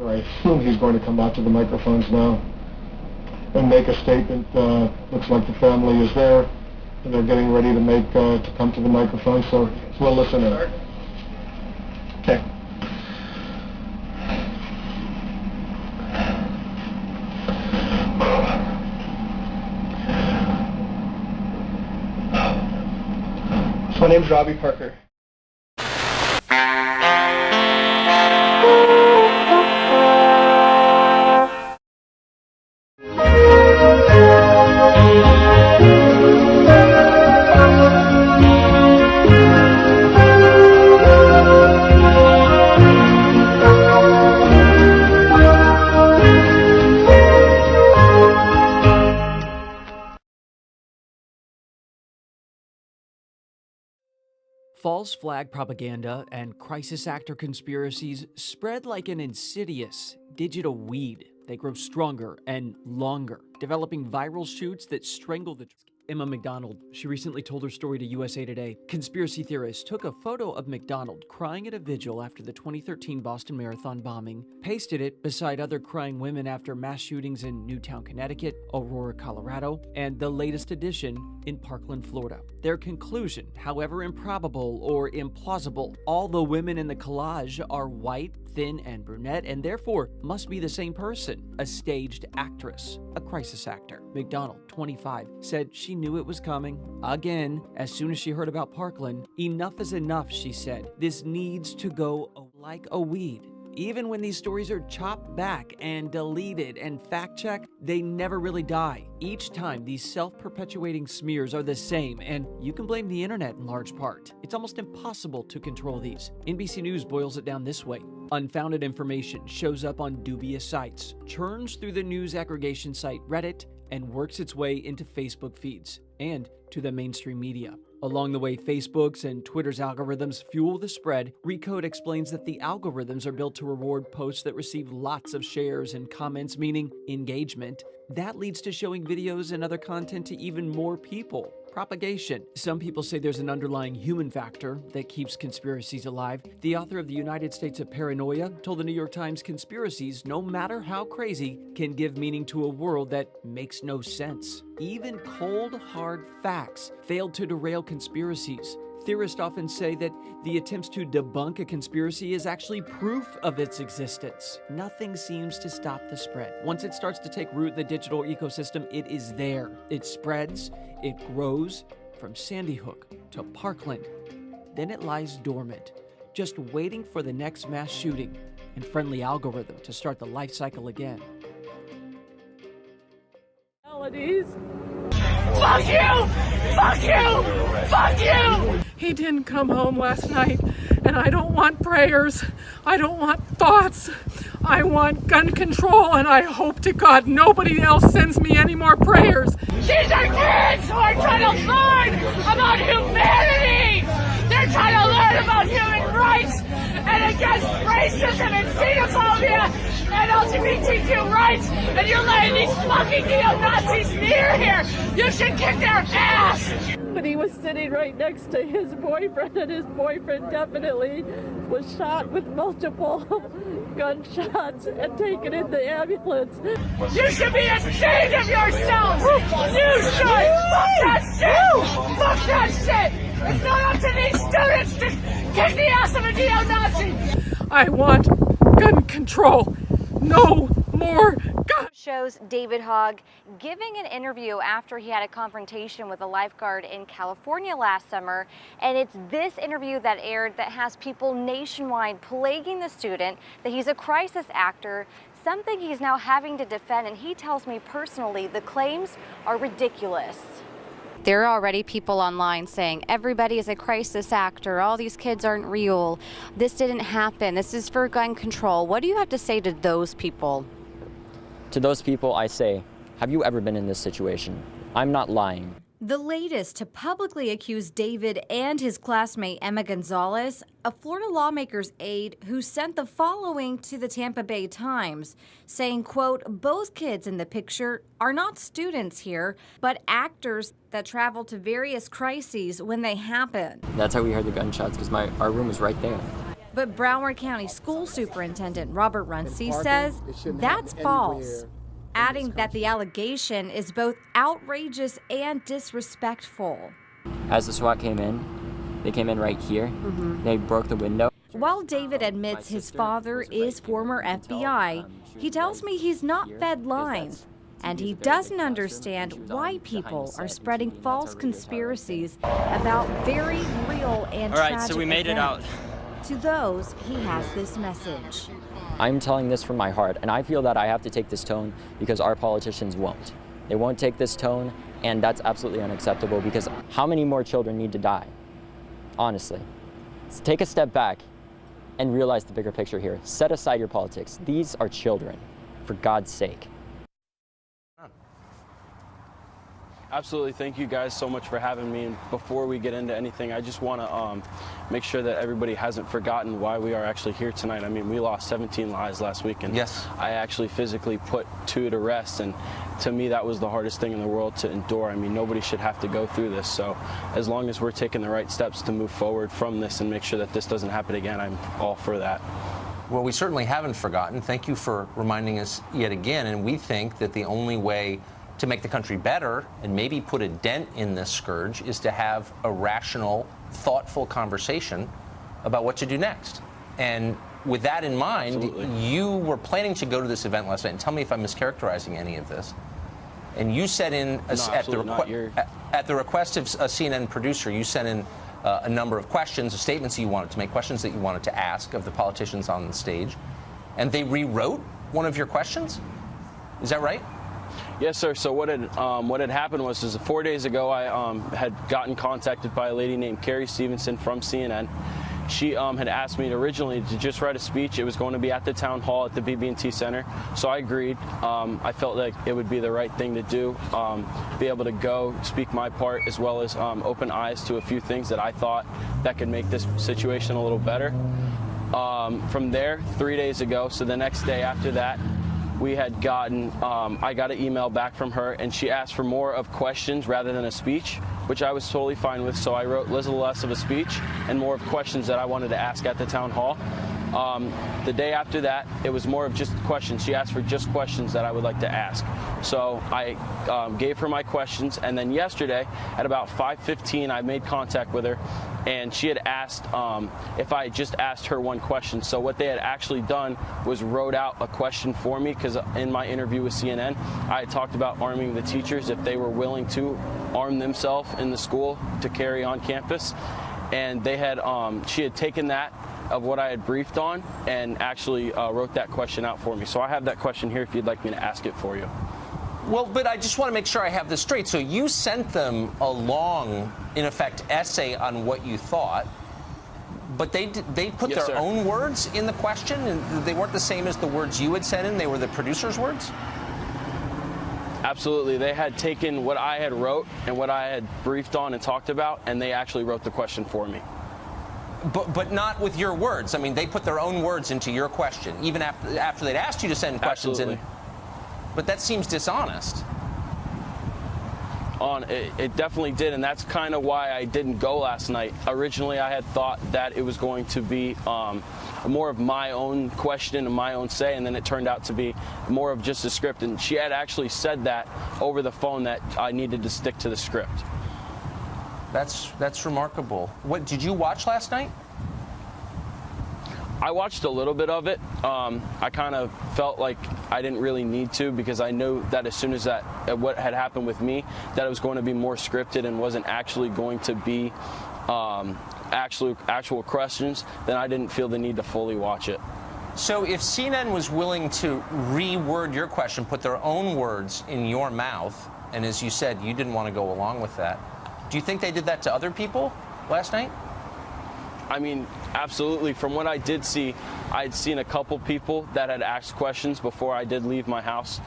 I assume he's going to come out to the microphones now and make a statement. Looks like the family is there, and they're getting ready to to come to the microphone, so we'll listen in. Okay. My name's Robbie Parker. False flag propaganda and crisis actor conspiracies spread like an insidious digital weed. They grow stronger and longer, developing viral shoots that strangle the truth. Emma McDonald, she recently told her story to USA Today. Conspiracy theorists took a photo of McDonald crying at a vigil after the 2013 Boston Marathon bombing, pasted it beside other crying women after mass shootings in Newtown, Connecticut, Aurora, Colorado, and the latest edition in Parkland, Florida. Their conclusion, however improbable or implausible, all the women in the collage are white, thin, and brunette, and therefore must be the same person, a staged actress, a crisis actor. McDonald, 25, said she knew it was coming. Again, as soon as she heard about Parkland, enough is enough, she said. This needs to go like a weed. Even when these stories are chopped back and deleted and fact-checked, they never really die. Each time, these self-perpetuating smears are the same, and you can blame the internet in large part. It's almost impossible to control these. NBC News boils it down this way. Unfounded information shows up on dubious sites, churns through the news aggregation site Reddit, and works its way into Facebook feeds and to the mainstream media. Along the way, Facebook's and Twitter's algorithms fuel the spread. Recode explains that the algorithms are built to reward posts that receive lots of shares and comments, meaning engagement. That leads to showing videos and other content to even more people. Propagation. Some people say there's an underlying human factor that keeps conspiracies alive. The author of The United States of Paranoia told the New York Times conspiracies, no matter how crazy, can give meaning to a world that makes no sense. Even cold, hard facts failed to derail conspiracies. Theorists often say that the attempts to debunk a conspiracy is actually proof of its existence. Nothing seems to stop the spread. Once it starts to take root in the digital ecosystem, it is there. It spreads, it grows from Sandy Hook to Parkland. Then it lies dormant, just waiting for the next mass shooting and friendly algorithm to start the life cycle again. Fuck you! Fuck you! Fuck you! He didn't come home last night, and I don't want prayers. I don't want thoughts. I want gun control, and I hope to God nobody else sends me any more prayers. These are kids who are trying to learn about humanity! They're trying to learn about human rights and against racism and xenophobia and LGBTQ rights, and you're letting these fucking neo-Nazis near here! You should kick their ass! But he was sitting right next to his boyfriend, and his boyfriend definitely was shot with multiple gunshots and taken in the ambulance. You should be ashamed of yourselves! You should! Fuck that shit! Fuck that shit! It's not up to these students to kick the ass of a neo-Nazi! I want gun control. No more guns. Shows David Hogg giving an interview after he had a confrontation with a lifeguard in California last summer, and it's this interview that aired that has people nationwide plaguing the student that he's a crisis actor, something he's now having to defend, and he tells me personally the claims are ridiculous. There are already people online saying everybody is a crisis actor, all these kids aren't real, this didn't happen, this is for gun control. What do you have to say to those people? To those people, I say, have you ever been in this situation? I'm not lying. The latest to publicly accuse David and his classmate Emma Gonzalez, a Florida lawmaker's aide who sent the following to the Tampa Bay Times, saying, quote, both kids in the picture are not students here, but actors that travel to various crises when they happen. That's how we heard the gunshots, because our room was right there. But Broward County School Superintendent Robert Runcie says that's false, adding that the allegation is both outrageous and disrespectful. As the SWAT came in, they came in right here. They broke the window. While David admits his father is former FBI, he tells me he's not fed lines, and he doesn't understand why people are spreading false conspiracies about very real and tragic events. So we made it out. To those, he has this message. I'm telling this from my heart, and I feel that I have to take this tone because our politicians won't. They won't take this tone, and that's absolutely unacceptable because how many more children need to die? Honestly. So take a step back and realize the bigger picture here. Set aside your politics. These are children, for God's sake. Absolutely. Thank you guys so much for having me. And before we get into anything, I just want to make sure that everybody hasn't forgotten why we are actually here tonight. I mean, we lost 17 lives last week, and yes, I actually physically put 2 to rest, and to me that was the hardest thing in the world to endure. I mean, nobody should have to go through this, so as long as we're taking the right steps to move forward from this and make sure that this doesn't happen again, I'm all for that. Well, we certainly haven't forgotten. Thank you for reminding us yet again, and we think that the only way to make the country better and maybe put a dent in this scourge is to have a rational, thoughtful conversation about what to do next. And with that in mind, Absolutely. You were planning to go to this event last night, and tell me if I'm mischaracterizing any of this. And you sent in, at the request of a CNN producer, you sent in a number of questions, statements you wanted to make, questions that you wanted to ask of the politicians on the stage, and they rewrote one of your questions? Is that right? Yes, sir. So what had happened was 4 days ago, I had gotten contacted by a lady named Carrie Stevenson from CNN. She had asked me originally to just write a speech. It was going to be at the town hall at the BB&T Center, so I agreed. I felt like it would be the right thing to do, be able to go speak my part, as well as open eyes to a few things that I thought that could make this situation a little better. From there, 3 days ago, so the next day after that, we had gotten, I got an email back from her, and she asked for more of questions rather than a speech, which I was totally fine with. So I wrote a little less of a speech and more of questions that I wanted to ask at the town hall. The day after that, it was more of just questions. She asked for just questions that I would like to ask. So I gave her my questions, and then yesterday at about 5:15, I made contact with her, and she had asked if I just asked her one question. So what they had actually done was wrote out a question for me, because in my interview with CNN, I had talked about arming the teachers if they were willing to arm themselves in the school to carry on campus. And they had, she had taken that of what I had briefed on and actually wrote that question out for me. So I have that question here if you'd like me to ask it for you. Well, but I just want to make sure I have this straight. So you sent them a long, in effect, essay on what you thought, but they put Yes, their sir. own words in the question, and they weren't the same as the words you had sent in? They were the producer's words? Absolutely. They had taken what I had wrote and what I had briefed on and talked about, and they actually wrote the question for me. But not with your words. I mean, they put their own words into your question, even after they'd asked you to send questions in. But that seems dishonest. It definitely did, and that's kind of why I didn't go last night. Originally, I had thought that it was going to be more of my own question and my own say, and then it turned out to be more of just a script. And she had actually said that over the phone, that I needed to stick to the script. That's remarkable. What did you watch last night? I watched a little bit of it. I kind of felt like I didn't really need to, because I knew that as soon as what had happened with me, that it was going to be more scripted and wasn't actually going to be actual questions. Then I didn't feel the need to fully watch it. So if CNN was willing to reword your question, put their own words in your mouth, and as you said, you didn't want to go along with that, do you think they did that to other people last night? I mean, absolutely. From what I did see, I'd seen a couple people that had asked questions before I did leave my house.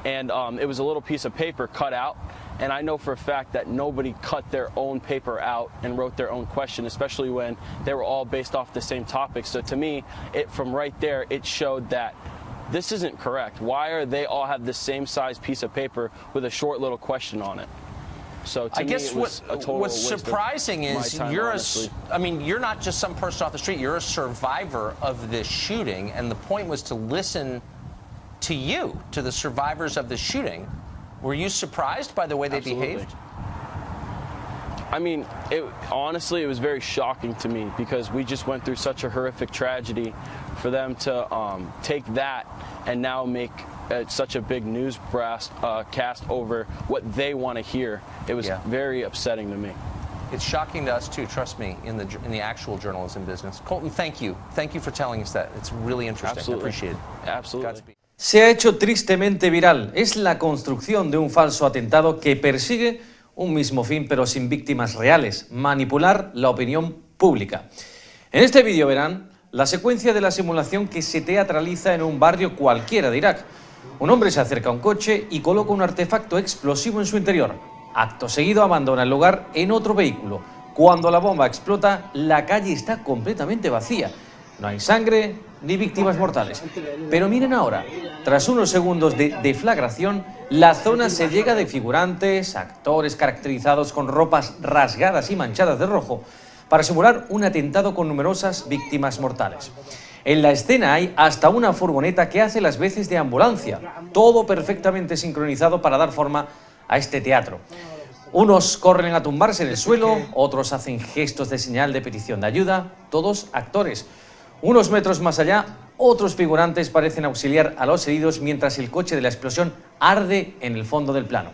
And it was a little piece of paper cut out. And I know for a fact that nobody cut their own paper out and wrote their own question, especially when they were all based off the same topic. So to me, from right there, it showed that this isn't correct. Why are they all have the same size piece of paper with a short little question on it? So to I me, guess it was a total what's waste of surprising is my time, honestly. you're not just some person off the street. You're a survivor of this shooting, and the point was to listen to you, to the survivors of the shooting. Were you surprised by the way they behaved? I mean, honestly, it was very shocking to me because we just went through such a horrific tragedy. For them to take that and now make such a big news cast over what they want to hear, it was very upsetting to me. It's shocking to us too. Trust me, in the actual journalism business. Colton, thank you for telling us that. It's really interesting. Absolutely. I appreciate it. Absolutely. Godspeed. Se ha hecho tristemente viral. Es la construcción de un falso atentado que persigue un mismo fin, pero sin víctimas reales: manipular la opinión pública. En este vídeo verán la secuencia de la simulación que se teatraliza en un barrio cualquiera de Irak. Un hombre se acerca a un coche y coloca un artefacto explosivo en su interior. Acto seguido abandona el lugar en otro vehículo. Cuando la bomba explota, la calle está completamente vacía. No hay sangre ni víctimas mortales. Pero miren ahora, tras unos segundos de deflagración, la zona se llega de figurantes, actores caracterizados con ropas rasgadas y manchadas de rojo, para simular un atentado con numerosas víctimas mortales. En la escena hay hasta una furgoneta que hace las veces de ambulancia, todo perfectamente sincronizado para dar forma a este teatro. Unos corren a tumbarse en el suelo, otros hacen gestos de señal de petición de ayuda, todos actores. Unos metros más allá, otros figurantes parecen auxiliar a los heridos mientras el coche de la explosión arde en el fondo del plano.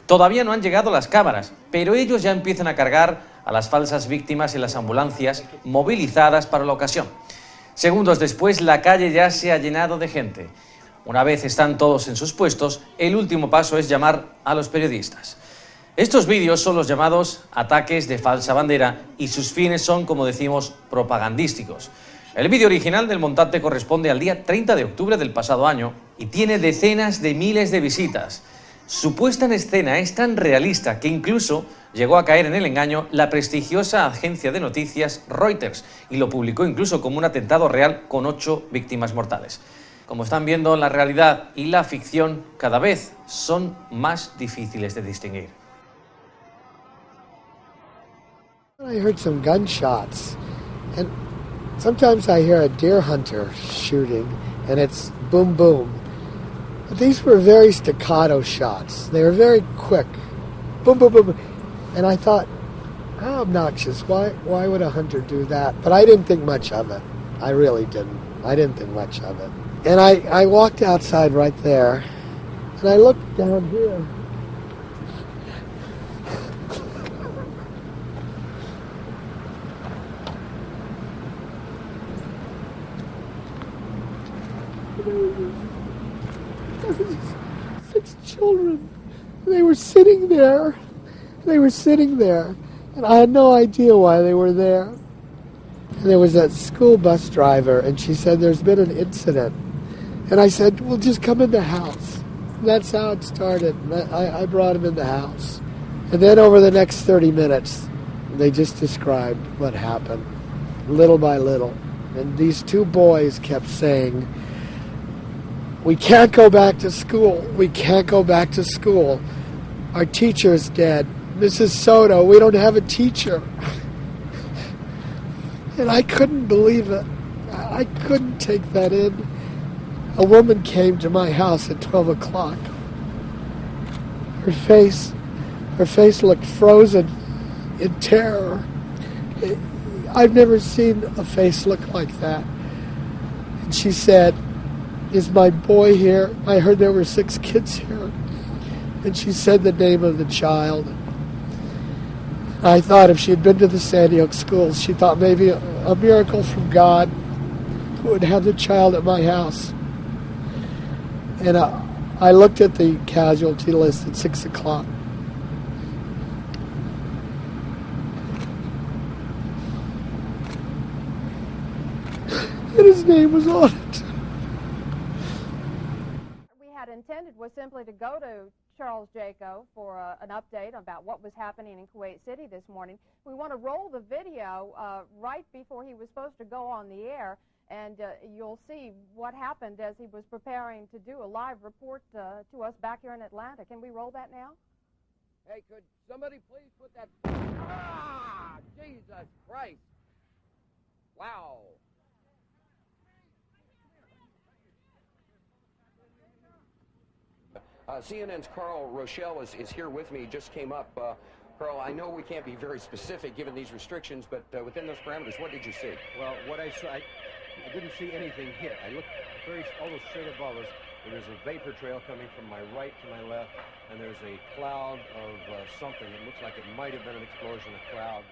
Todavía no han llegado las cámaras, pero ellos ya empiezan a cargar a las falsas víctimas en las ambulancias movilizadas para la ocasión. Segundos después, la calle ya se ha llenado de gente. Una vez están todos en sus puestos, el último paso es llamar a los periodistas. Estos vídeos son los llamados ataques de falsa bandera y sus fines son, como decimos, propagandísticos. El vídeo original del montante corresponde al día 30 de octubre del pasado año y tiene decenas de miles de visitas. Su puesta en escena es tan realista que incluso llegó a caer en el engaño la prestigiosa agencia de noticias Reuters y lo publicó incluso como un atentado real con 8 víctimas mortales. Como están viendo, la realidad y la ficción cada vez son más difíciles de distinguir. I heard some gunshots, and sometimes I hear a deer hunter shooting, and it's boom, boom. But these were very staccato shots. They were very quick. Boom, boom, boom. And I thought, how obnoxious. Why would a hunter do that? But I didn't think much of it. I really didn't. I didn't think much of it. And I walked outside right there, and I looked down here. Six children. They were sitting there. And I had no idea why they were there. And there was that school bus driver, and she said, there's been an incident. And I said, well, just come in the house. And that's how it started. I brought him in the house. And then over the next 30 minutes, they just described what happened, little by little. And these two boys kept saying, we can't go back to school. We can't go back to school. Our teacher's dead. Mrs. Soto, we don't have a teacher. And I couldn't believe it. I couldn't take that in. A woman came to my house at 12 o'clock. Her face looked frozen in terror. I've never seen a face look like that. And she said, is my boy here? I heard there were 6 kids here. And she said the name of the child. I thought if she had been to the Sandy Hook schools, she thought maybe a miracle from God would have the child at my house. And I looked at the casualty list at 6 o'clock. And his name was on it. We had intended was simply to go to Charles Jaco for an update about what was happening in Kuwait City this morning. We want to roll the video right before he was supposed to go on the air, and you'll see what happened as he was preparing to do a live report to us back here in Atlanta. Can we roll that now? Hey, could somebody please put that... Ah! Jesus Christ! Wow. CNN's Carl Rochelle is here with me, just came up. Carl, I know we can't be very specific given these restrictions, but within those parameters, what did you see? Well, what I saw, I didn't see anything hit. I looked almost straight above us, and there's a vapor trail coming from my right to my left, and there's a cloud of something. It looks like it might have been an explosion, a cloud.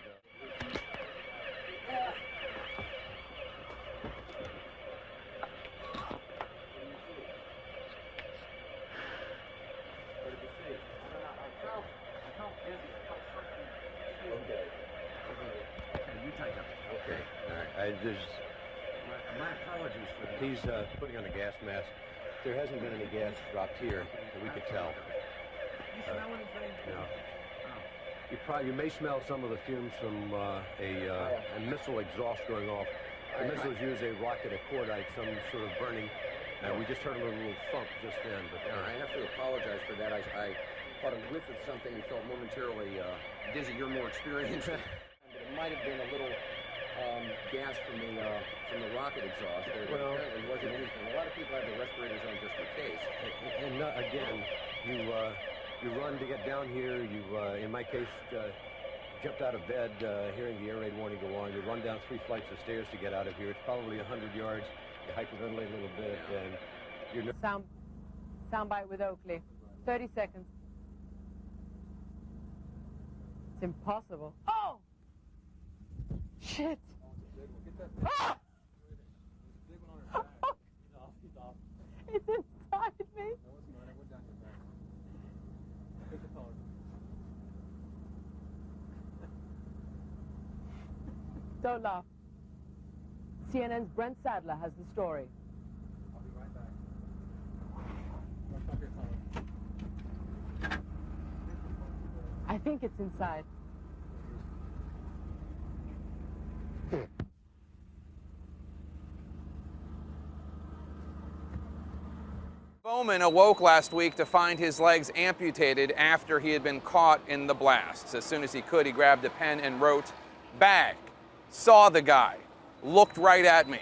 My apologies for that. He's putting on a gas mask. There hasn't been any gas dropped here that we could tell. You smell anything? No. You may smell some of the fumes from a missile exhaust going off. The missiles use a rocket, a cordite, some sort of burning. We just heard a little thump just then. But I have to apologize for that. I caught a whiff of something and felt momentarily dizzy. You're more experienced. But it might have been a little gas from the rocket exhaust. Well, it wasn't anything. A lot of people have the respirators on just in case. And again, you run to get down here. You, in my case, jumped out of bed, hearing the air raid warning go on. You run down 3 flights of stairs to get out of here. It's probably 100 yards. You hyperventilate a little bit, and you're... Soundbite with Oakley. 30 seconds. It's impossible. Oh! Shit! Ah! It's inside me. Don't laugh. CNN's Brent Sadler has the story. I'll be right back. I think it's inside. Bowman awoke last week to find his legs amputated after he had been caught in the blasts. As soon as he could, he grabbed a pen and wrote, "Bag. Saw the guy. Looked right at me."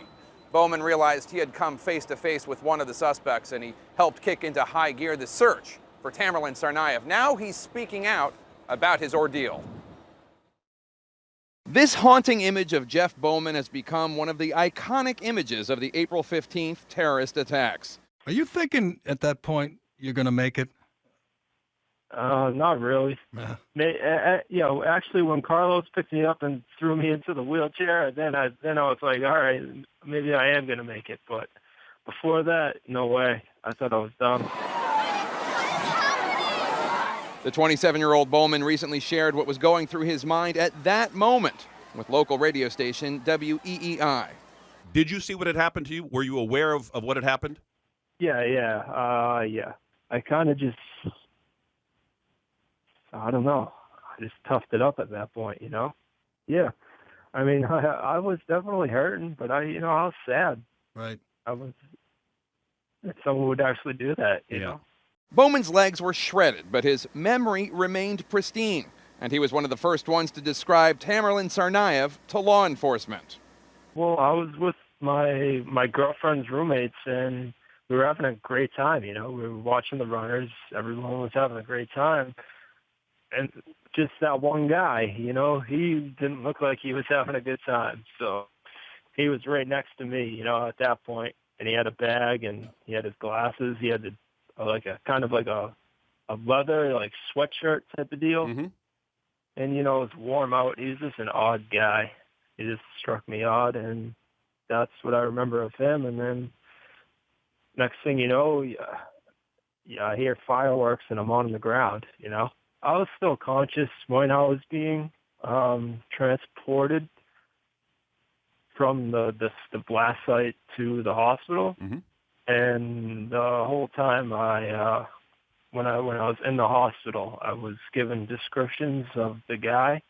Bowman realized he had come face to face with one of the suspects, and he helped kick into high gear the search for Tamerlan Tsarnaev. Now he's speaking out about his ordeal. This haunting image of Jeff Bowman has become one of the iconic images of the April 15th terrorist attacks. Are you thinking at that point you're going to make it? Not really. Actually, when Carlos picked me up and threw me into the wheelchair, then I was like, all right, maybe I am going to make it. But before that, no way. I thought I was done. The 27-year-old Bowman recently shared what was going through his mind at that moment with local radio station WEEI. Did you see what had happened to you? Were you aware of what had happened? Yeah. I kind of just, I don't know. I just toughed it up at that point, you know? Yeah. I mean, I was definitely hurting, but I was sad. Right. I was, that someone would actually do that, you know? Bowman's legs were shredded, but his memory remained pristine, and he was one of the first ones to describe Tamerlan Tsarnaev to law enforcement. Well, I was with my girlfriend's roommates, and we were having a great time, you know? We were watching the runners. Everyone was having a great time. And just that one guy, you know, he didn't look like he was having a good time. So he was right next to me, you know, at that point. And he had a bag, and he had his glasses. He had a leather, like, sweatshirt type of deal. Mm-hmm. And, you know, it was warm out. He was just an odd guy. He just struck me odd, and that's what I remember of him. And then next thing you know, I hear fireworks, and I'm on the ground, you know. I was still conscious when I was being transported from the blast site to the hospital. Mm-hmm. And the whole time when I was in the hospital, I was given descriptions of the guy,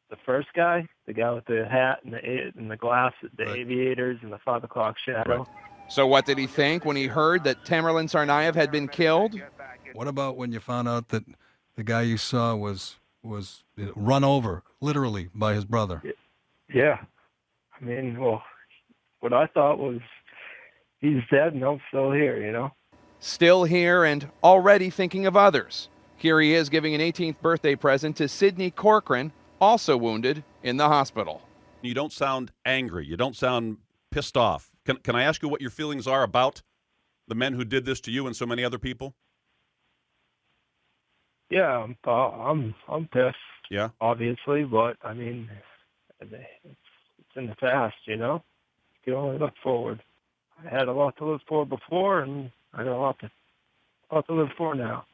the first guy, the guy with the hat and the glasses, the aviators and the 5 o'clock shadow. Right. So what did he think when he heard that Tamerlan Tsarnaev had been killed? What about when you found out that the guy you saw was run over, literally, by his brother. Yeah. I mean, well, what I thought was he's dead and I'm still here, you know? Still here and already thinking of others. Here he is giving an 18th birthday present to Sidney Corcoran, also wounded in the hospital. You don't sound angry. You don't sound pissed off. Can I ask you what your feelings are about the men who did this to you and so many other people? Yeah, I'm pissed. Yeah. Obviously, but I mean, it's in the past, you know? You can only look forward. I had a lot to live for before, and I got a lot to live for now.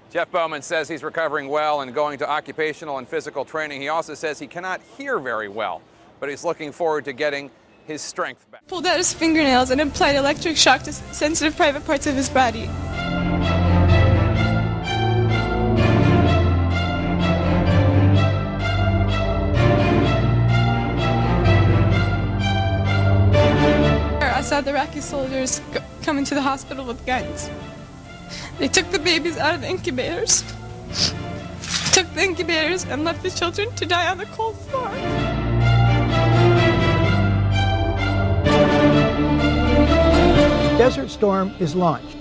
Jeff Bowman says he's recovering well and going to occupational and physical training. He also says he cannot hear very well, but he's looking forward to getting his strength back. Pulled out his fingernails and applied electric shock to sensitive private parts of his body. I saw the Iraqi soldiers come into the hospital with guns. They took the babies out of the incubators, took the incubators and left the children to die on the cold floor. Desert Storm is launched.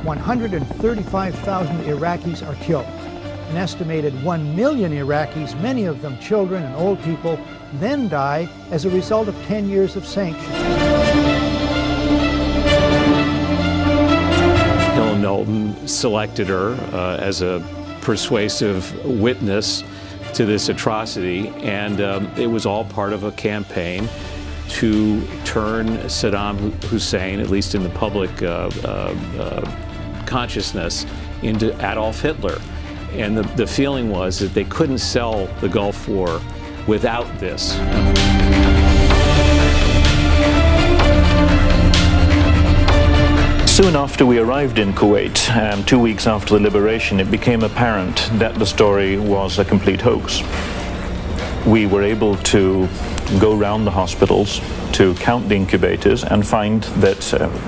135,000 Iraqis are killed. An estimated 1 million Iraqis, many of them children and old people, then die as a result of 10 years of sanctions. Helen Knowlton selected her as a persuasive witness to this atrocity, and it was all part of a campaign to turn Saddam Hussein, at least in the public consciousness, into Adolf Hitler. And the feeling was that they couldn't sell the Gulf War without this. Soon after we arrived in Kuwait, 2 weeks after the liberation, it became apparent that the story was a complete hoax. We were able to go round the hospitals to count the incubators and find that,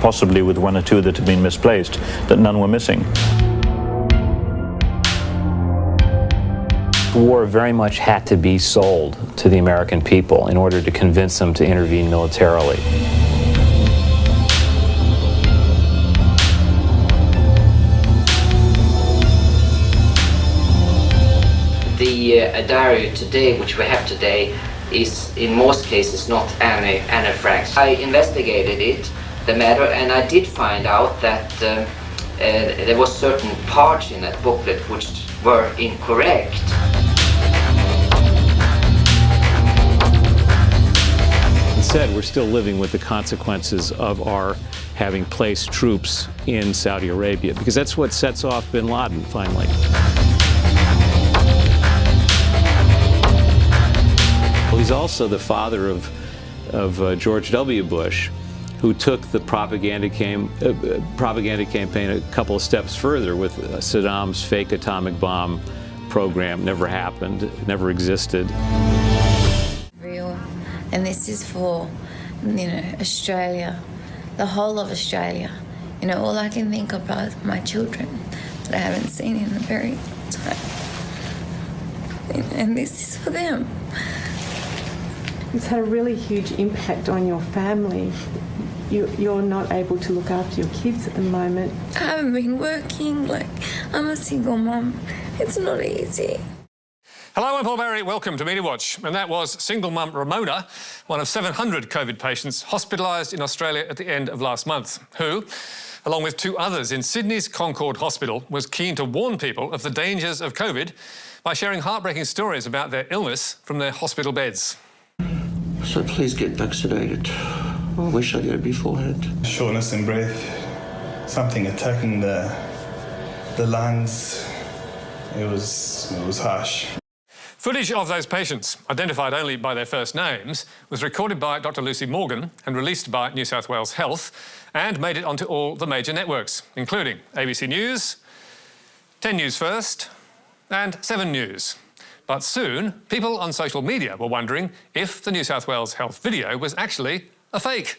possibly with one or two that had been misplaced, that none were missing. The war very much had to be sold to the American people in order to convince them to intervene militarily. The diary today, which we have today, is in most cases not Anne Frank's. I investigated the matter, and I did find out that there was certain parts in that booklet which were incorrect. Instead, we're still living with the consequences of our having placed troops in Saudi Arabia, because that's what sets off bin Laden finally. Well, he's also the father of George W. Bush, who took the propaganda campaign a couple of steps further with Saddam's fake atomic bomb program. Never happened, never existed. Real, and this is for, Australia, the whole of Australia. All I can think about is my children that I haven't seen in a very long time, and this is for them. It's had a really huge impact on your family. You're not able to look after your kids at the moment. I haven't been working, I'm a single mum. It's not easy. Hello, I'm Paul Barry. Welcome to Media Watch. And that was single mum Ramona, one of 700 COVID patients hospitalised in Australia at the end of last month, who, along with two others in Sydney's Concord Hospital, was keen to warn people of the dangers of COVID by sharing heartbreaking stories about their illness from their hospital beds. So please get vaccinated. I wish I did it beforehand. Shortness in breath, something attacking the lungs. It was harsh. Footage of those patients, identified only by their first names, was recorded by Dr. Lucy Morgan and released by New South Wales Health and made it onto all the major networks, including ABC News, 10 News First and 7 News. But soon, people on social media were wondering if the New South Wales Health video was actually a fake.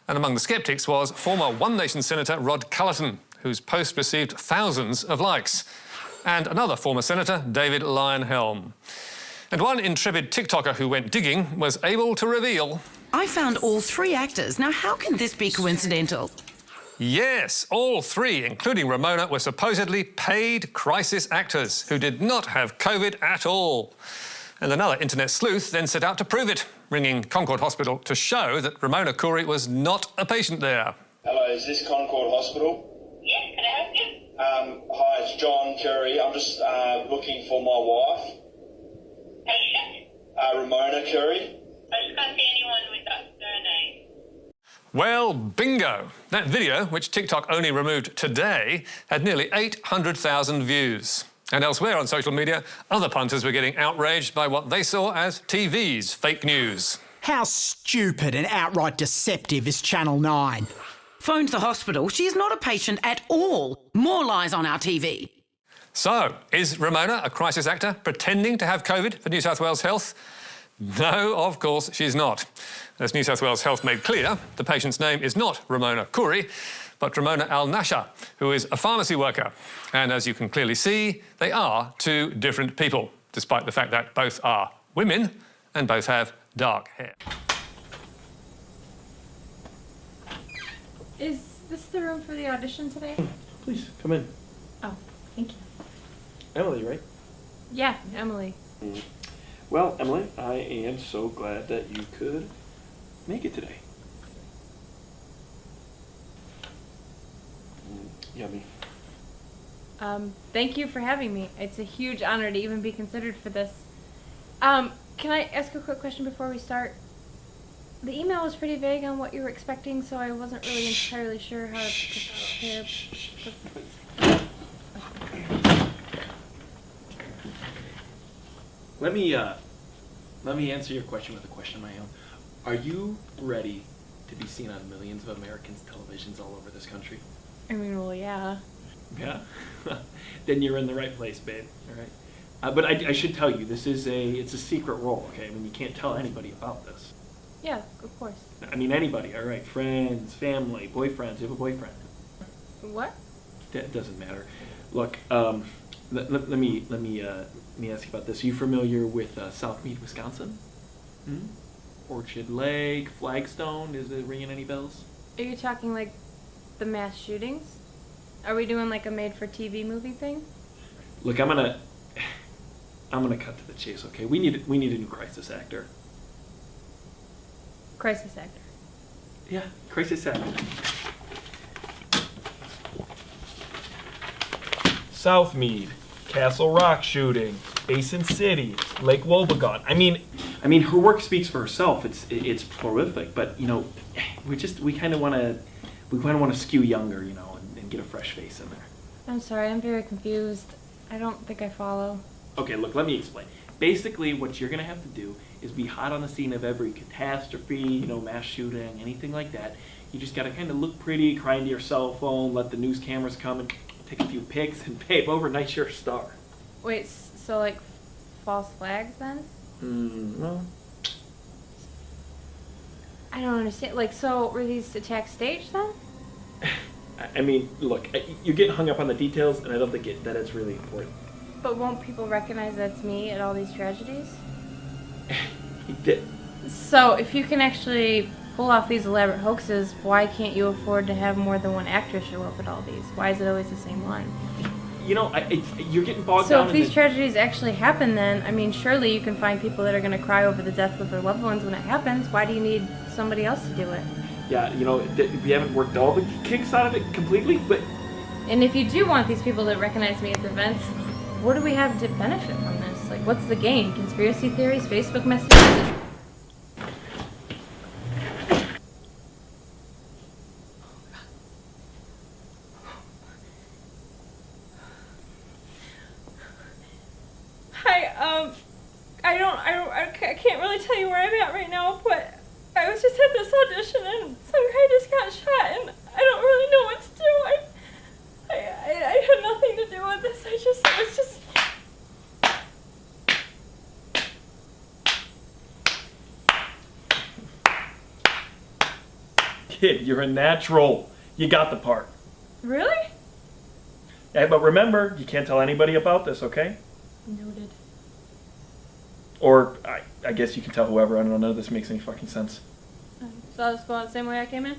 And among the skeptics was former One Nation Senator Rod Cullerton, whose post received thousands of likes, and another former senator, David Lyon-Helm. And one intrepid TikToker who went digging was able to reveal... I found all 3 actors. Now, how can this be coincidental? Yes, all 3, including Ramona, were supposedly paid crisis actors who did not have COVID at all. And another internet sleuth then set out to prove it, ringing Concord Hospital to show that Ramona Coury was not a patient there. Hello, is this Concord Hospital? Yeah, can I help you? Hi, it's John Curry. I'm just looking for my wife. Patient? Ramona Curry. I just can't see anyone with that surname. Well, bingo. That video, which TikTok only removed today, had nearly 800,000 views. And elsewhere on social media, other punters were getting outraged by what they saw as TV's fake news. How stupid and outright deceptive is Channel 9? Phoned the hospital. She is not a patient at all. More lies on our TV. So, is Ramona a crisis actor pretending to have COVID for New South Wales Health? No, of course she's not. As New South Wales Health made clear, the patient's name is not Ramona Coury, but Ramona Al-Nasha, who is a pharmacy worker. And as you can clearly see, they are 2 different people, despite the fact that both are women and both have dark hair. Is this the room for the audition today? Please, come in. Oh, thank you. Emily, right? Yeah, Emily. Well, Emily, I am so glad that you could make it today. Yummy. Thank you for having me. It's a huge honor to even be considered for this. Can I ask a quick question before we start? The email was pretty vague on what you were expecting, so I wasn't really entirely sure how to prepare. Let me answer your question with a question of my own. Are you ready to be seen on millions of Americans' televisions all over this country? I mean, well, yeah. Yeah? Then you're in the right place, babe. All right. But I should tell you, it's a secret role, okay? I mean, you can't tell anybody about this. Yeah, of course. I mean, anybody, all right? Friends, family, boyfriends. You have a boyfriend. What? That doesn't matter. Look, let me ask you about this. Are you familiar with South Mead, Wisconsin? Orchard Lake, Flagstone. Is it ringing any bells? Are you talking like the mass shootings? Are we doing like a made-for-TV movie thing? Look, I'm gonna cut to the chase. Okay, we need a new crisis actor. Crisis actor. Yeah, crisis actor. South Mead, Castle Rock shooting, Basin City, Lake Wobegon. I mean, her work speaks for herself. It's prolific, but you know, we kind of want to skew younger, you know, and get a fresh face in there. I'm sorry, I'm very confused. I don't think I follow. Okay, look, let me explain. Basically, what you're gonna have to do is be hot on the scene of every catastrophe, you know, mass shooting, anything like that. You just gotta kind of look pretty, cry into your cell phone, let the news cameras come and take a few pics, and babe, overnight you're a star. Wait, so like false flags then? Well, I don't understand. Like, so were these attacks staged then? I mean, look, you're getting hung up on the details, and I don't think that it's really important. But won't people recognize that's me at all these tragedies? So if you can actually pull off these elaborate hoaxes, why can't you afford to have more than one actress show up at all these? Why is it always the same one? You know, you're getting bogged So down if these tragedies actually happen then, I mean, surely you can find people that are going to cry over the death of their loved ones when it happens. Why do you need somebody else to do it? Yeah, you know, we haven't worked all the kinks out of it completely, but... And if you do want these people to recognize me at the events, what do we have to benefit from this? Like, what's the gain? Conspiracy theories? Facebook messages? Hi, I can't really tell you where I'm at right now, but I was just at this audition and some guy just got shot and I don't really know what to do. I had nothing to do with this. It was just... kid. You're a natural. You got the part. Really? Yeah, but remember, you can't tell anybody about this, okay? Noted. Or, I guess you can tell whoever. I don't know. None of this makes any fucking sense. So I'll just go out the same way I came in?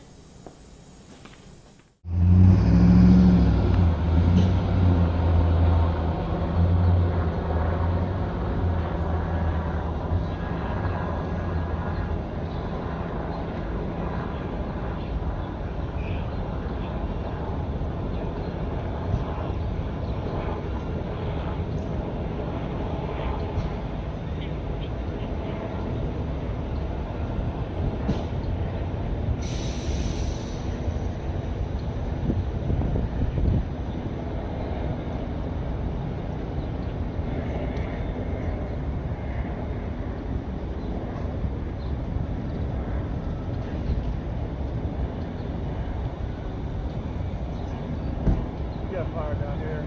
Got fire down here.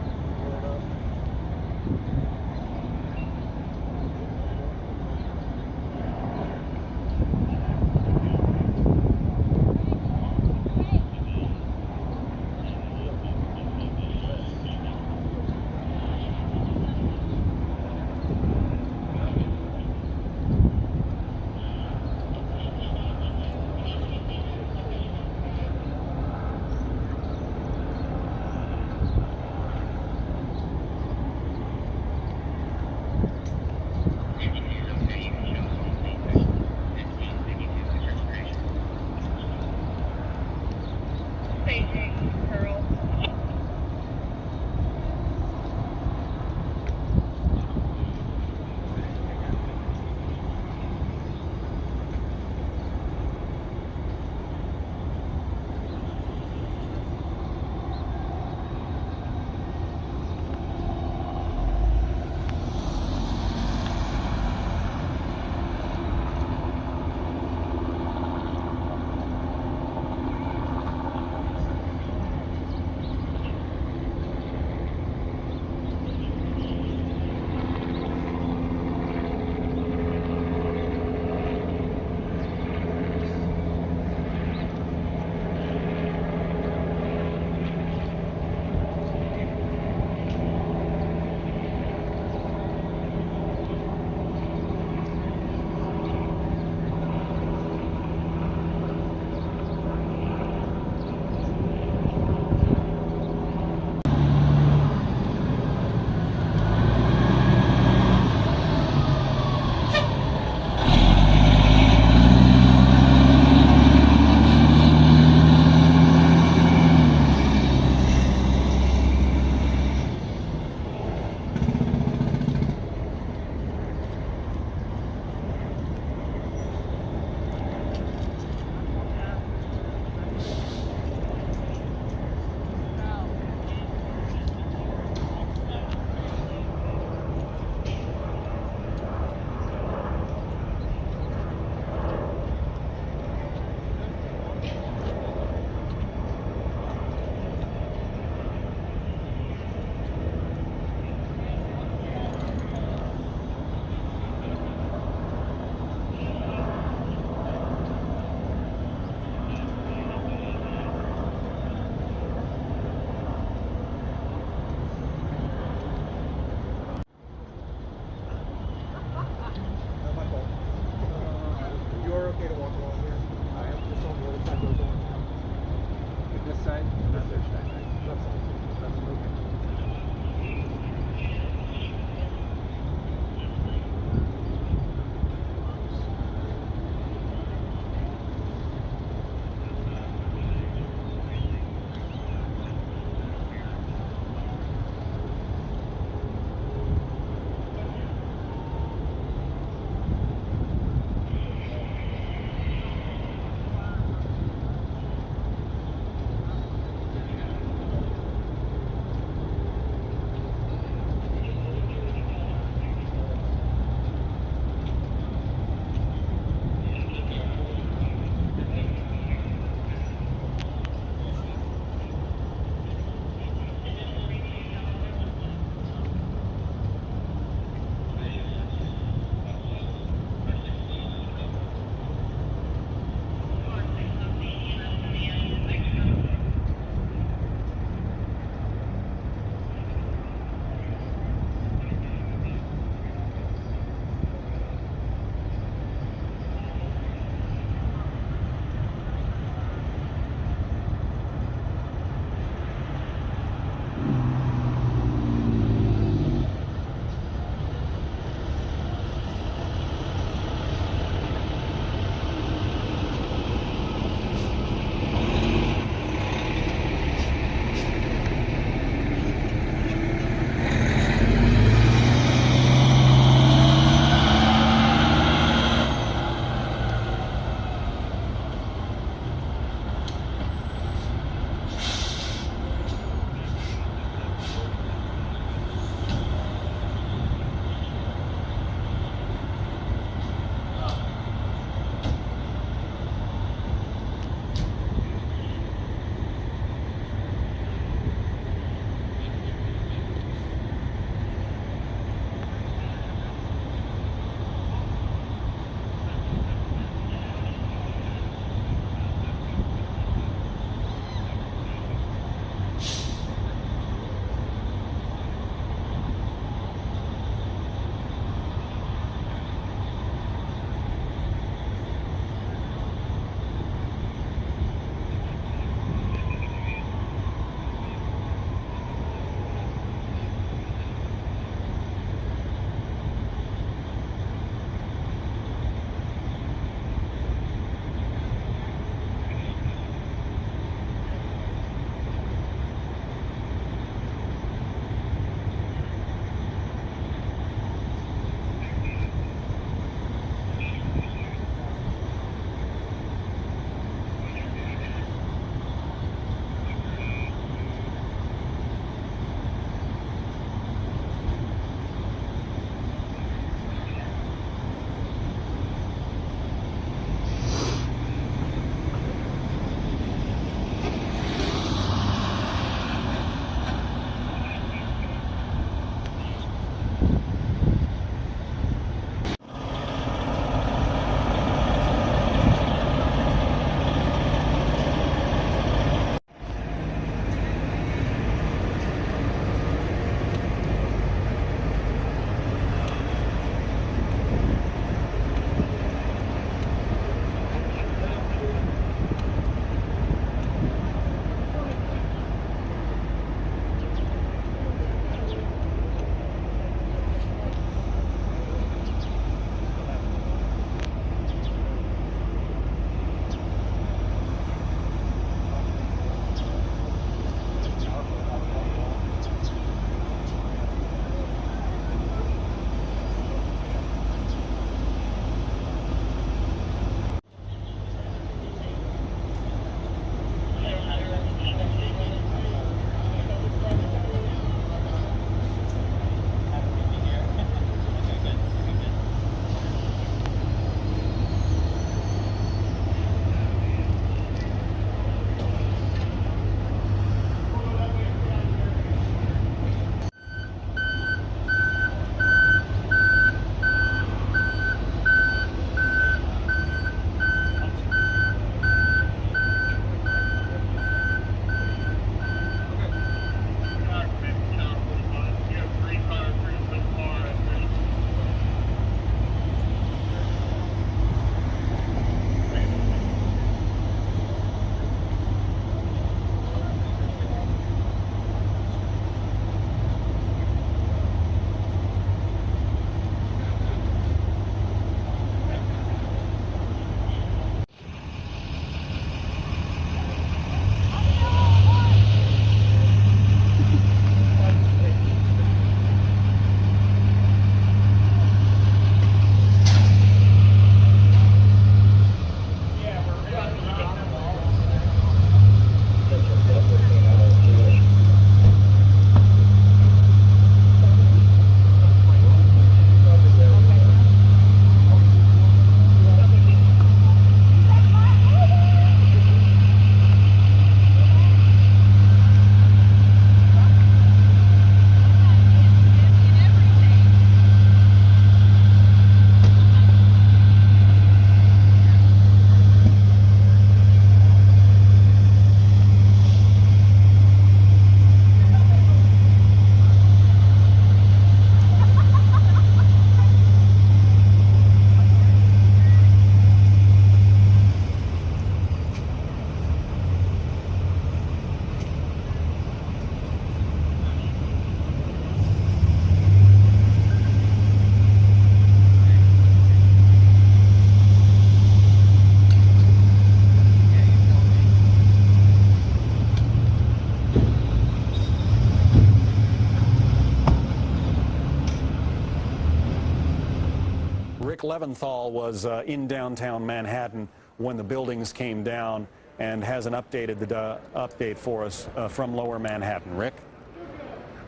Leventhal was in downtown Manhattan when the buildings came down and has an update for us from Lower Manhattan. Rick?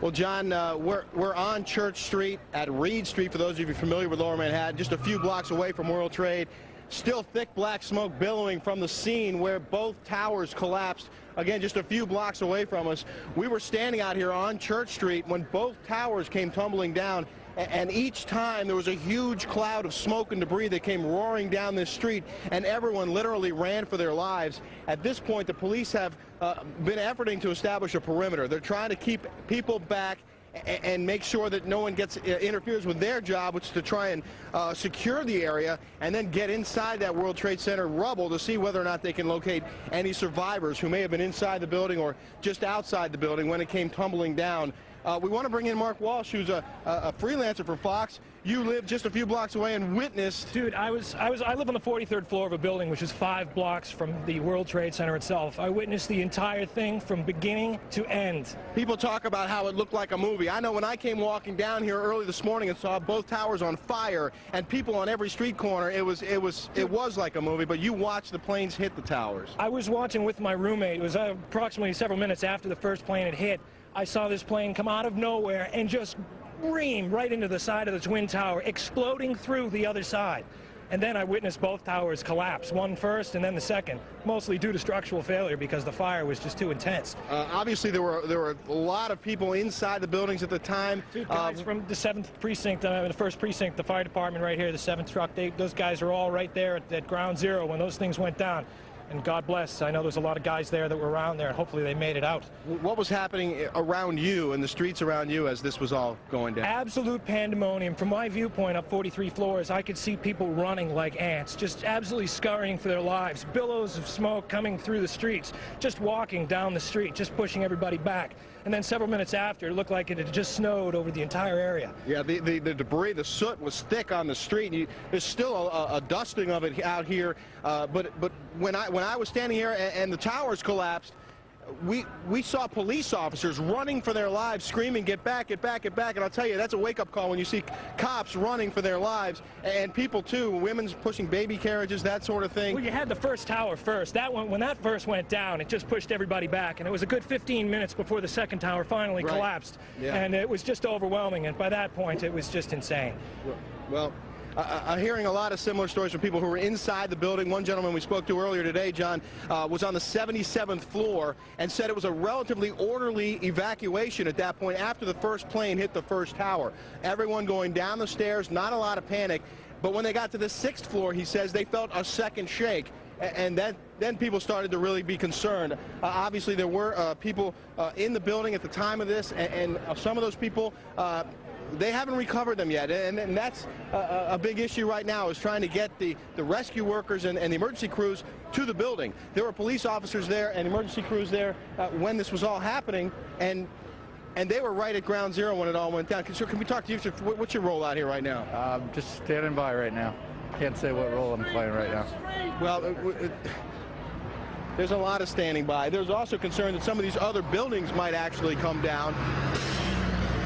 Well, John, we're on Church Street at Reed Street, for those of you familiar with Lower Manhattan, just a few blocks away from World Trade. Still thick black smoke billowing from the scene where both towers collapsed. Again, just a few blocks away from us. We were standing out here on Church Street when both towers came tumbling down, and each time there was a huge cloud of smoke and debris that came roaring down this street, and everyone literally ran for their lives. At this point, the police have been efforting to establish a perimeter. They're trying to keep people back and make sure that no one interferes with their job, which is to try and secure the area and then get inside that World Trade Center rubble to see whether or not they can locate any survivors who may have been inside the building or just outside the building when it came tumbling down. We want to bring in Mark Walsh, who's a freelancer for Fox. You live just a few blocks away and witnessed. Dude, I live on the 43rd floor of a building which is 5 blocks from the World Trade Center itself. I witnessed the entire thing from beginning to end. People talk about how it looked like a movie. I know when I came walking down here early this morning and saw both towers on fire and people on every street corner, it was like a movie. But you watched the planes hit the towers. I was watching with my roommate. It was approximately several minutes after the first plane had hit. I saw this plane come out of nowhere and just ream right into the side of the Twin Tower, exploding through the other side. And then I witnessed both towers collapse, one first and then the second, mostly due to structural failure because the fire was just too intense. Obviously, there were a lot of people inside the buildings at the time. Two guys from the 7th precinct, the 1st precinct, the fire department right here, the 7th truck, those guys are all right there at ground zero when those things went down. And God bless, I know there's a lot of guys there that were around there, and hopefully they made it out. What was happening around you and the streets around you as this was all going down? Absolute pandemonium. From my viewpoint up 43 floors, I could see people running like ants, just absolutely scurrying for their lives. Billows of smoke coming through the streets, just walking down the street, just pushing everybody back. And then several minutes after, it looked like it had just snowed over the entire area. Yeah, the debris, the soot was thick on the street. And there's still a dusting of it out here. But when I was standing here and the towers collapsed, we saw police officers running for their lives, screaming, "Get back, get back, get back!" And I'll tell you, that's a wake-up call when you see cops running for their lives, and people too, women's pushing baby carriages, that sort of thing. Well, you had the first tower first. That one, when that first went down, it just pushed everybody back, and it was a good 15 minutes before the second tower finally collapsed. Yeah. And it was just overwhelming, and by that point, it was just insane. Well, I'm hearing a lot of similar stories from people who were inside the building. One gentleman we spoke to earlier today, John, was on the 77th floor and said it was a relatively orderly evacuation at that point after the first plane hit the first tower. Everyone going down the stairs, not a lot of panic. But when they got to the 6th floor, he says they felt a second shake. And then people started to really be concerned. Obviously, there were people in the building at the time of this, and some of those people, they haven't recovered them yet, and that's a big issue right now, is trying to get the rescue workers and the emergency crews to the building. There were police officers there and emergency crews there when this was all happening, and they were right at ground zero when it all went down. Can we talk to you? What's your role out here right now? I'm just standing by right now. Can't say what role I'm playing right now. Well, there's a lot of standing by. There's also concern that some of these other buildings might actually come down.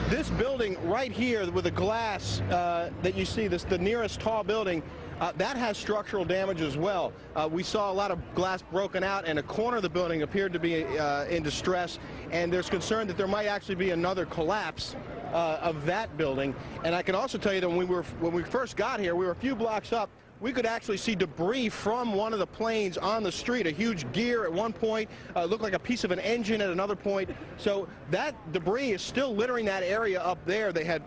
This building right here with the glass that you see, the nearest tall building, that has structural damage as well. We saw a lot of glass broken out, and a corner of the building appeared to be in distress, and there's concern that there might actually be another collapse of that building. And I can also tell you that when we first got here, we were a few blocks up. We could actually see debris from one of the planes on the street, a huge gear at one point, looked like a piece of an engine at another point. So that debris is still littering that area up there. They had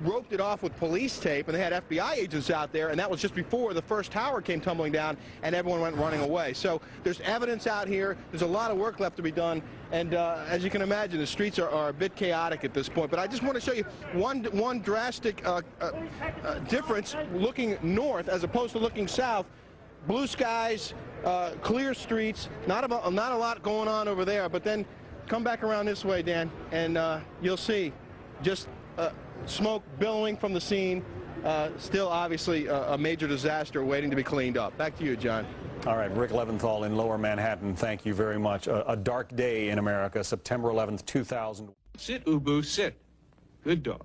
roped it off with police tape, and they had FBI agents out there, and that was just before the first tower came tumbling down and everyone went running away. So there's evidence out here. There's a lot of work left to be done, and as you can imagine, the streets are a bit chaotic at this point. But I just want to show you one drastic difference looking north as opposed to looking south. Blue skies, clear streets, not a lot going on over there, but then come back around this way, Dan, and you'll see just smoke billowing from the scene. Still obviously a major disaster waiting to be cleaned up. Back to you, John. All right, Rick Leventhal in Lower Manhattan, thank you very much. A dark day in America, September 11th, 2000. Sit, Ubu, sit. Good dog.